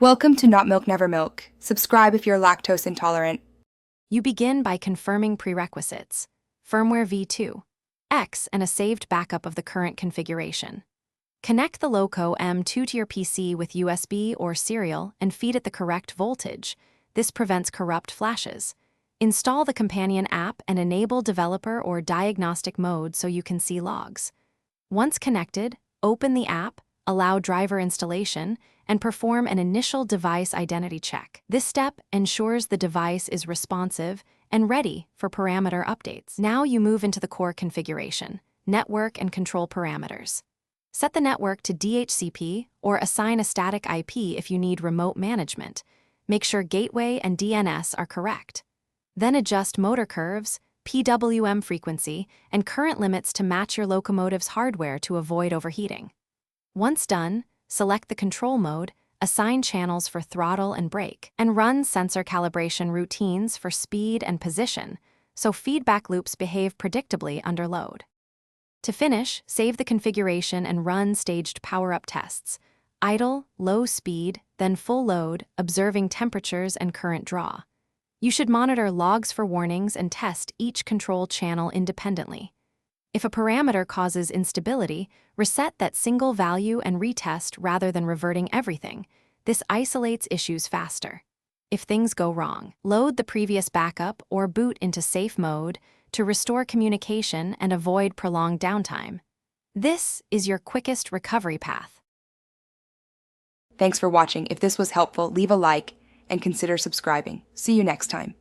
Welcome to Not Milk Never Milk. Subscribe if you're lactose intolerant. You begin by confirming prerequisites, firmware v2, X, and a saved backup of the current configuration. Connect the Loco M2 to your PC with USB or serial and feed it the correct voltage. This prevents corrupt flashes. Install the companion app and enable developer or diagnostic mode so you can see logs. Once connected, open the app, allow driver installation, and perform an initial device identity check. This step ensures the device is responsive and ready for parameter updates. Now you move into the core configuration, network and control parameters. Set the network to DHCP or assign a static IP if you need remote management. Make sure gateway and DNS are correct. Then adjust motor curves, PWM frequency, and current limits to match your locomotive's hardware to avoid overheating. Once done, select the control mode, assign channels for throttle and brake, and run sensor calibration routines for speed and position, so feedback loops behave predictably under load. To finish, save the configuration and run staged power-up tests. Idle, low speed, then full load, observing temperatures and current draw. You should monitor logs for warnings and test each control channel independently. If a parameter causes instability, reset that single value and retest rather than reverting everything. This isolates issues faster. If things go wrong, load the previous backup or boot into safe mode to restore communication and avoid prolonged downtime. This is your quickest recovery path. Thanks for watching. If this was helpful, leave a like and consider subscribing. See you next time.